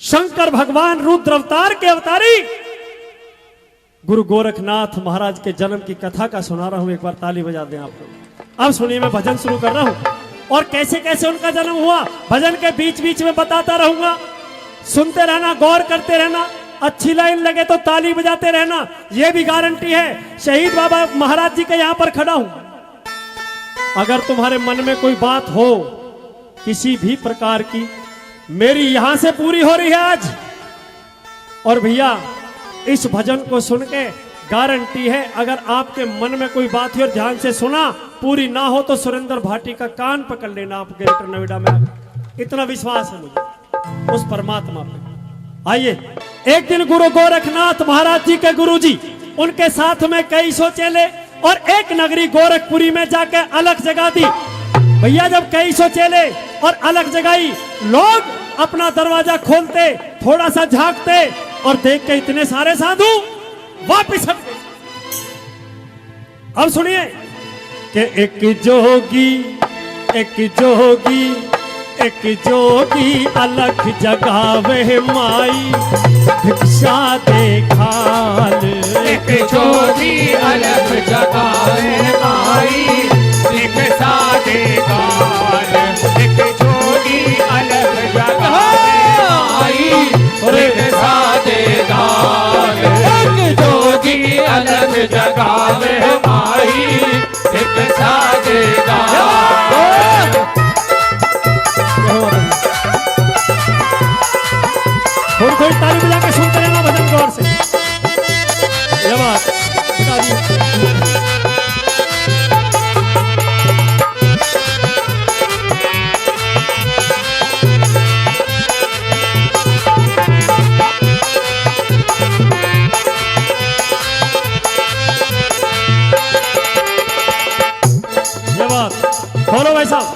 शंकर भगवान रुद्र अवतार के अवतारी गुरु गोरखनाथ महाराज के जन्म की कथा का सुना रहा हूं। एक बार ताली बजा दें आप लोग। अब सुनिए, मैं भजन शुरू कर रहा हूं और कैसे कैसे उनका जन्म हुआ भजन के बीच बीच में बताता रहूंगा। सुनते रहना, गौर करते रहना, अच्छी लाइन लगे तो ताली बजाते रहना, यह भी गारंटी है। शहीद बाबा महाराज जी के यहां पर खड़ा हूं। अगर तुम्हारे मन में कोई बात हो किसी भी प्रकार की, मेरी यहां से पूरी हो रही है आज। और भैया इस भजन को सुन के गारंटी है, अगर आपके मन में कोई बात है और ध्यान से सुना, पूरी ना हो तो सुरेंद्र भाटी का कान पकड़ लेना आप ग्रेटर नोएडा में। इतना विश्वास है मुझे उस परमात्मा पे। आइए, एक दिन गुरु गोरखनाथ महाराज जी के गुरुजी, उनके साथ में कई सौ चेले और एक नगरी गोरखपुरी में जाके अलग जगा दी। भैया जब कई सौ चेले और अलग जगाई, लोग अपना दरवाजा खोलते, थोड़ा सा झांकते और देख के इतने सारे साधु वापिस हट गए। अब सुनिए कि एक जोगी अलग जगावे माई, भिक्षा दे खाल। एक जोगी अलग जगावे माई, भिक्षा दे खाल। एक जोगी अलग जगावे माई, भिक्षा दे खाल। एक जोगी अलग जगावे माई, भिक्षा दे खाल। थोड़ी थोड़ी ताली बजा के सुनते रहना भजन गौर से। ये बात बता दी। ये बात बोलो भाई साहब।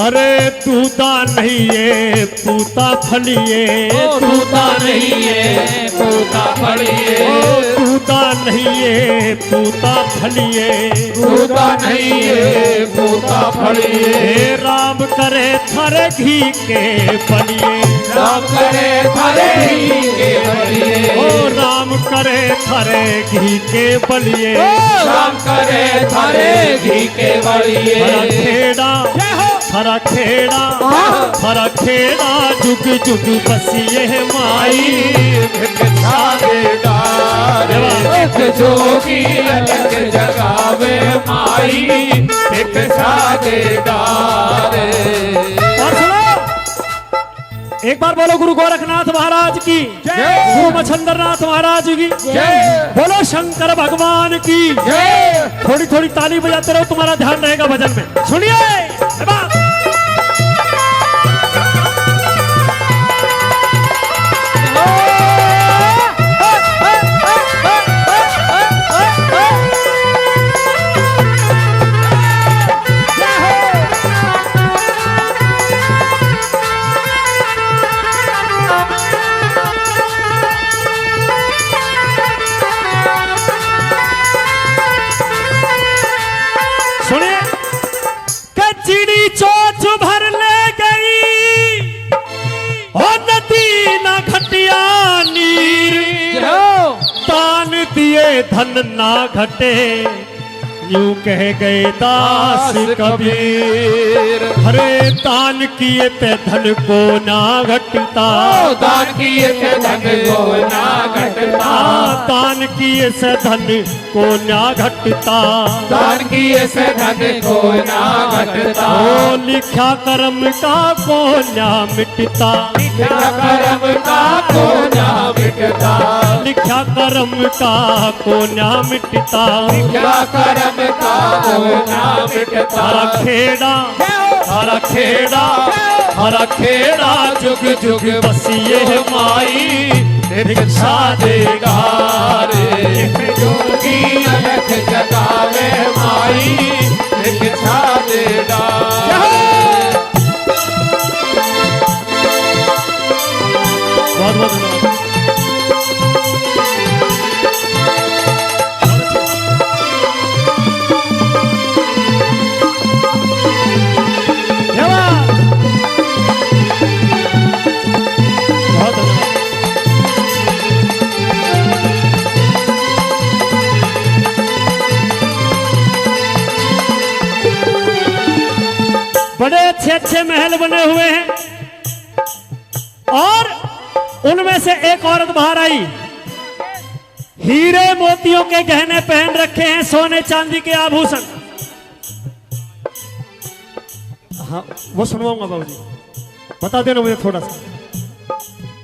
अरे तूता नहीं ये पूता फलिए, तूता नहीं ये पूता फलिए, तूता नहीं ये पूता फलिए, तूता नहीं ये पूता फलिए। राम करे थारे घी के बलिए, राम करे थारे घी के बलिए, ओ राम करे थारे घी के बलिए, राम करे थारे घी के बलिए। हरा खेड़ा जुग जुग बसिए माई, भिक्षा दे डार। एक जोगी अलग जगावे माई, भिक्षा दे डार। और सुनो, एक बार बोलो गुरु गोरखनाथ महाराज की जय, गुरु मच्छंद्रनाथ महाराज की जय, बोलो शंकर भगवान की जय। थोड़ी थोड़ी ताली बजाते रहो, तुम्हारा ध्यान रहेगा भजन में। सुनिए चिड़ी चोच भर ले गई और नदी ना घटिया नीर, तान दिए धन ना घटे, यूं कह गए दास कबीर। हरे दान किए ते धन को ना घटता, दान किए से धन को ना घटता, दान किए से धन को ना घटता, दान किए से धन को ना घटता। ओ लिखा कर्म का को ना मिटता, लिखा कर्म का को ना मिटता, लिखा कर्म का को ना मिटता, लिखा कर्म का को ना मिटता। हरा खेड़ा हरा खेड़ा जुग जुग बसिए माई, भिक्षा देगा रे। जोगी अलग जगावे माई, भिक्षा देगा। बहुत बहुत धन्यवाद। महल बने हुए हैं और उनमें से एक औरत बाहर आई, हीरे मोतियों के गहने पहन रखे हैं, सोने चांदी के आभूषण। हाँ वो सुनवाऊंगा बाबूजी, बता देना मुझे थोड़ा सा।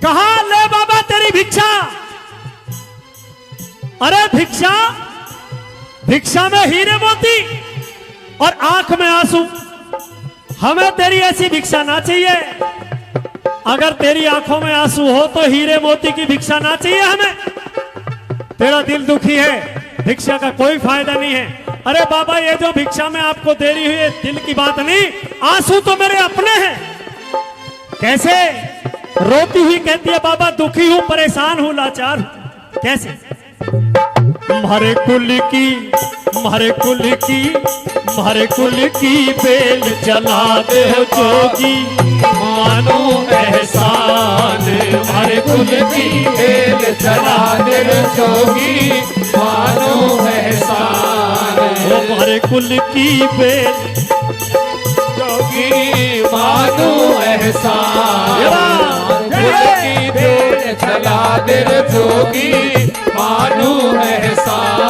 कहा ले बाबा तेरी भिक्षा। अरे भिक्षा, भिक्षा में हीरे मोती और आंख में आंसू। हमें तेरी ऐसी भिक्षा ना चाहिए। अगर तेरी आंखों में आंसू हो तो हीरे मोती की भिक्षा ना चाहिए हमें। तेरा दिल दुखी है, भिक्षा का कोई फायदा नहीं है। अरे बाबा ये जो भिक्षा में आपको दे रही हुई है दिल की बात नहीं, आंसू तो मेरे अपने हैं। कैसे? रोती हुई कहती है बाबा दुखी हूं, परेशान हूं, लाचार हूं। कैसे? मारे कुल की, मारे कुल की, मारे कुल की बेल जला दे जोगी, मानो एहसान। हमारे कुल की बेल जला दे जोगी, मानो एहसान। हमारे कुल की बेल जोगी मानो एहसान। कुल की बेल जला दे जोगी, मानो एहसान।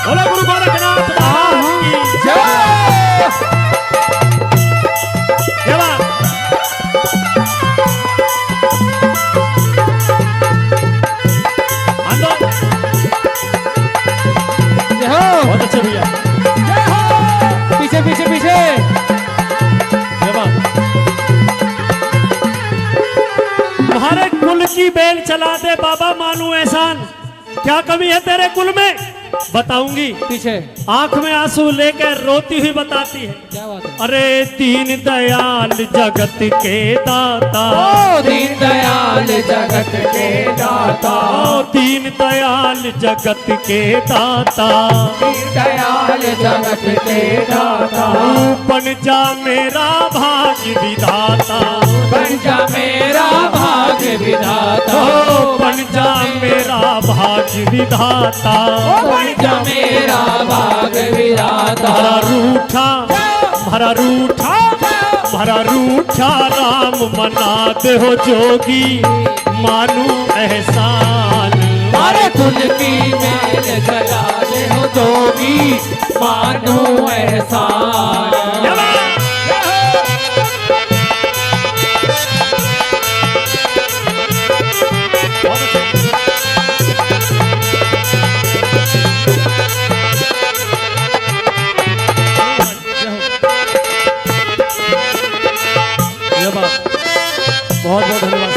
बोलो गुरु गोरखनाथ महाराज की जय। जय बात। आंदो। जय हो। बहुत अच्छे भैया। जय हो। पीछे पीछे पीछे। जय बात। तुम्हारे कुल की बेल चला दे बाबा, मानू एहसान। क्या कमी है तेरे कुल में? बताऊंगी। पीछे आंख में आंसू लेकर रोती हुई बताती है। क्या बात है? अरे दीन दयाल जगत के दाता, ओ दीन दयाल जगत के दाता, ओ दीन दयाल जगत के दाता, दीन दयाल जगत के दाता। बन जा मेरा भाग्य विधाता, बन जा मेरा भाग्य विधाता, ओ बन जा मेरा भाग्य विधाता। बन जा मेरा भाग्य विधाता। हरा रूठा, हरा रूठा, हरा रूठा राम मनाते हो जोगी, मानू एहसान। हमारे कुल की बेल जला दे हो जोगी, मानो एहसान। बहुत बहुत धन्यवाद।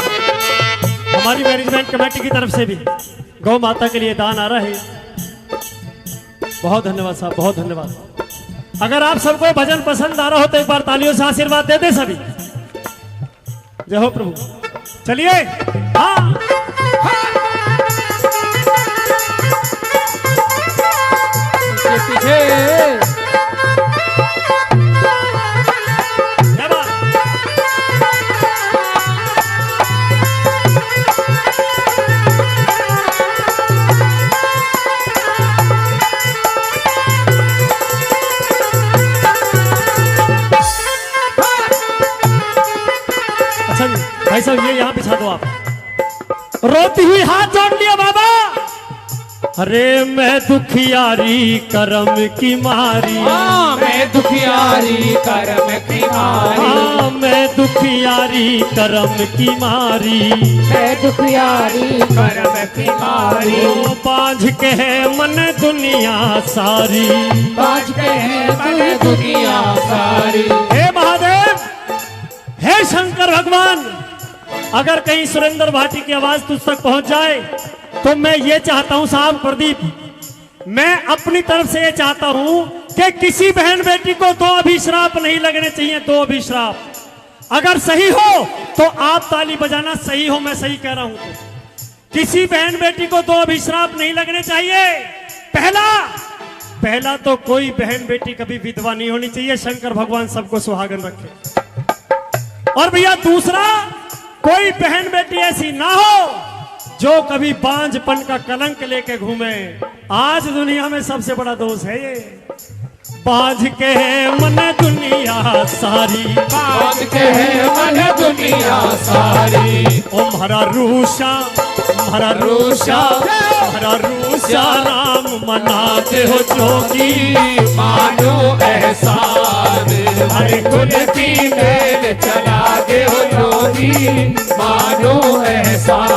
हमारी मैनेजमेंट कमेटी की तरफ से भी गौ माता के लिए दान आ रहा है। बहुत धन्यवाद साहब, बहुत धन्यवाद। अगर आप सबको भजन पसंद आ रहा हो तो एक बार तालियों से आशीर्वाद दे दे सभी। जय हो प्रभु। चलिए हाँ पीछे जय बात। अच्छा जी भाई साहब ये यहाँ बिछा दो आप। रोती हुई हाथ जोड़ लिया बाबा। अरे मैं दुखियारी करम की मारी, हाँ मैं दुखियारी करम की मारी, हाँ मैं दुखियारी करम की मारी, मैं दुखियारी करम की मारी। ओ बाझ के है मन दुनिया सारी, बाज के है मन दुनिया सारी। हे महादेव, हे शंकर भगवान, अगर कहीं सुरेंद्र भाटी की आवाज तुझ तक पहुंच जाए तो मैं ये चाहता हूं साहब प्रदीप, मैं अपनी तरफ से ये चाहता हूं कि किसी बहन बेटी को 2 अभिश्राप नहीं लगने चाहिए। 2 अभिश्राप अगर सही हो तो आप ताली बजाना, सही हो मैं सही कह रहा हूं। किसी बहन बेटी को 2 अभिश्राप नहीं लगने चाहिए। पहला तो कोई बहन बेटी कभी विधवा नहीं होनी चाहिए। शंकर भगवान सबको सुहागन रखे। और भैया दूसरा, कोई बहन बेटी ऐसी ना हो जो कभी बांझपन का कलंक लेके घूमे। आज दुनिया में सबसे बड़ा दोष है ये बाज के मन दुनिया सारी, बाज के मन दुनिया सारी। ओ म्हारा रूषा राम मनाते हो जोगी, मानो एहसान हर गुण की मेल चला दे हो जोगी, मानो एहसान।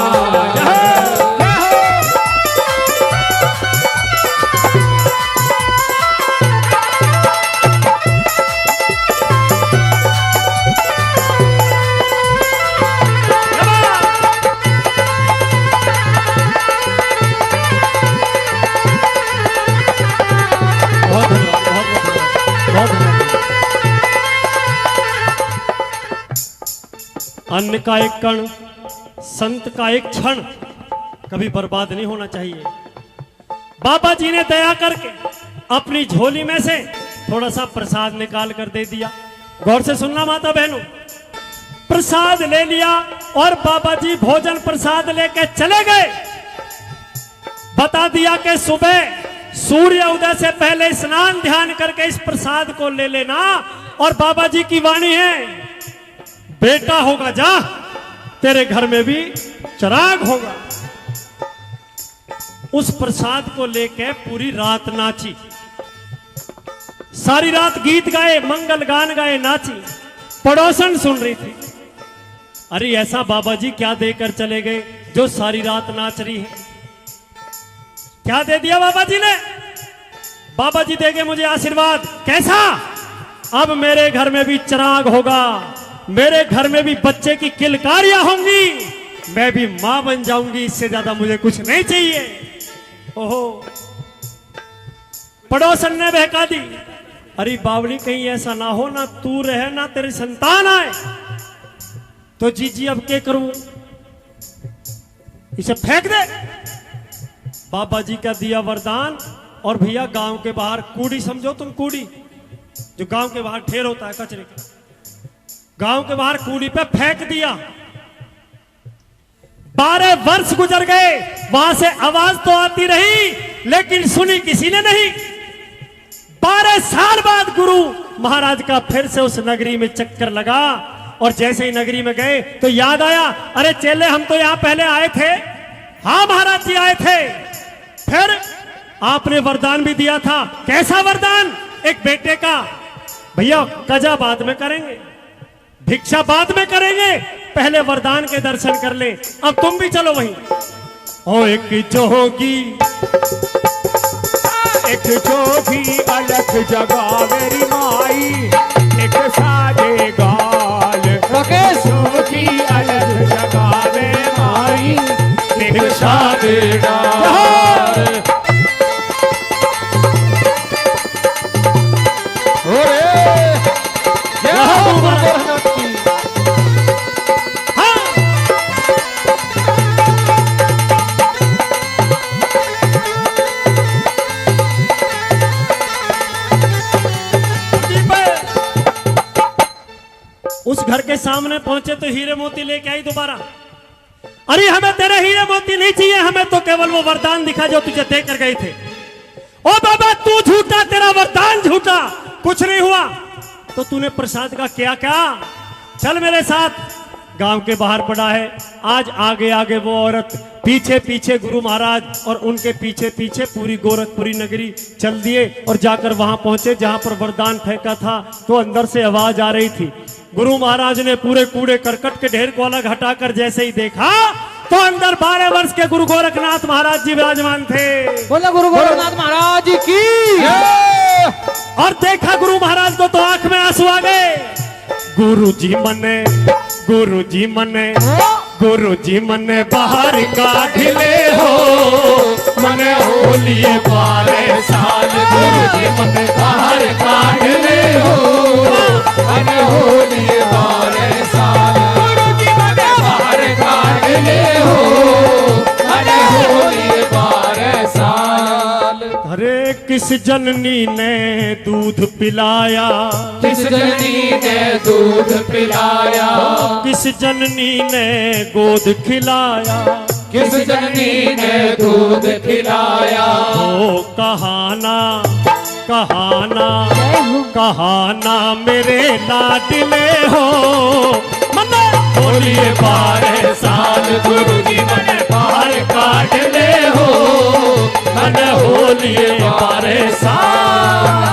अन्न का एक कण, संत का एक क्षण कभी बर्बाद नहीं होना चाहिए। बाबा जी ने दया करके अपनी झोली में से थोड़ा सा प्रसाद निकाल कर दे दिया। गौर से सुनना माता बहनों, प्रसाद ले लिया और बाबा जी भोजन प्रसाद लेके चले गए। बता दिया कि सुबह सूर्य उदय से पहले स्नान ध्यान करके इस प्रसाद को ले लेना। और बाबा जी की वाणी है, बेटा होगा जा, तेरे घर में भी चिराग होगा। उस प्रसाद को लेके पूरी रात नाची, सारी रात गीत गाए, मंगल गान गाए, नाची। पड़ोसन सुन रही थी। अरे ऐसा बाबा जी क्या देकर चले गए जो सारी रात नाच रही है? क्या दे दिया बाबा जी ने? बाबा जी देंगे मुझे आशीर्वाद। कैसा? अब मेरे घर में भी चिराग होगा, मेरे घर में भी बच्चे की किलकारियां होंगी, मैं भी मां बन जाऊंगी, इससे ज्यादा मुझे कुछ नहीं चाहिए। ओहो, पड़ोसन ने बहका दी। अरे बावली, कहीं ऐसा ना हो ना तू रहे ना तेरी संतान आए तो जी अब क्या करूं, इसे फेंक दे। बाबा जी का दिया वरदान। और भैया गांव के बाहर कूड़ी, समझो तुम कूड़ी, जो गांव के बाहर ढेर होता है कचरे का, गांव के बाहर कूड़ी पे फेंक दिया। 12 वर्ष गुजर गए, वहां से आवाज तो आती रही लेकिन सुनी किसी ने नहीं। 12 साल बाद गुरु महाराज का फिर से उस नगरी में चक्कर लगा। और जैसे ही नगरी में गए तो याद आया, अरे चेले हम तो यहां पहले आए थे। हाँ महाराज जी आए थे, फिर आपने वरदान भी दिया था। कैसा वरदान? एक बेटे का। भैया कजा बाद में करेंगे, भिक्षा बाद में करेंगे, पहले वरदान के दर्शन कर ले। अब तुम भी चलो वहीं। ओ एक जोगी अलग जगह मेरी माई, एक साजे गाल जोगी अलग जगह मेरी माई, एक साजे गाल। उस घर के सामने पहुंचे तो हीरे मोती लेके आई दोबारा। अरे हमें तेरे हीरे मोती नहीं चाहिए, हमें तो केवल वो वरदान दिखा जो तुझे देकर गए थे। ओ बाबा तू झूठा, तेरा वरदान झूठा, कुछ नहीं हुआ। तो तूने प्रसाद का किया क्या? चल मेरे साथ। गांव के बाहर पड़ा है। आज आगे आगे वो औरत, पीछे पीछे गुरु महाराज और उनके पीछे पीछे पूरी गोरखपुरी नगरी चल दिए और जाकर वहां पहुंचे जहां पर वरदान फेंका था। तो अंदर से आवाज आ रही थी। गुरु महाराज ने पूरे कूड़े करकट के ढेर को अलग हटाकर जैसे ही देखा तो अंदर 12 वर्ष के गुरु गोरखनाथ महाराज जी विराजमान थे। बोला गुरु गोरखनाथ महाराज जी की। और देखा गुरु महाराज को तो आंख में आंसू आ गए। गुरु जी मने बाहर काढ़ले हो, मने होलिए 12 साल गुरु जी मने बाहर काढ़ले हो, मने होलिए 12 साल गुरु जी मने बाहर काढ़ले हो, मने होलिए 12 साल। अरे किस जननी ने दूध पिलाया, किस जननी ने दूध पिलाया, किस जननी ने गोद खिलाया, किस जननी ने दूध खिलाया। वो कहाना कहाना जय हो कहाना मेरे लाडले हो मन होलिए बारे साल गुरु जी मन पार काट ले हो मन होलिए बारे साल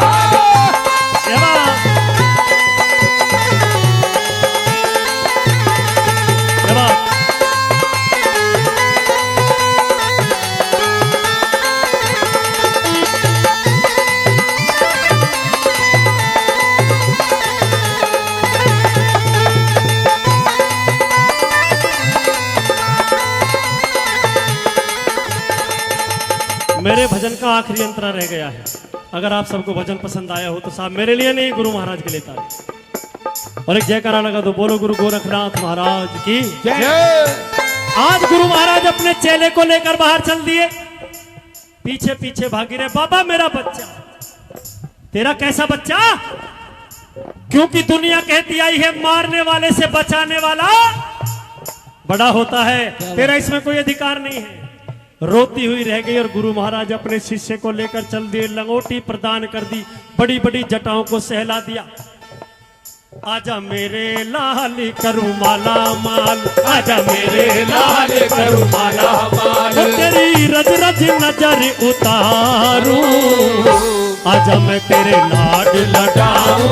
मेरे भजन का आखिरी अंतरा रह गया है। अगर आप सबको भजन पसंद आया हो तो साहब मेरे लिए नहीं, गुरु महाराज के लिए ताली और एक जयकारा लगा दो। बोलो गुरु गोरखनाथ महाराज की जय। आज गुरु महाराज अपने चेले को लेकर बाहर चल दिए, पीछे पीछे भागी रहे। बाबा मेरा बच्चा, तेरा कैसा बच्चा? क्योंकि दुनिया कहती आई है मारने वाले से बचाने वाला बड़ा होता है, तेरा इसमें कोई अधिकार नहीं है। रोती हुई रह गई और गुरु महाराज अपने शिष्य को लेकर चल दिए। लंगोटी प्रदान कर दी, बड़ी बड़ी जटाओं को सहला दिया। आजा मेरे लाल करूं माला माल, आजा मेरे लाल करूं माला माल, तेरी रज रज नजर उतारूं, आजा मैं तेरे लाड लगाऊं,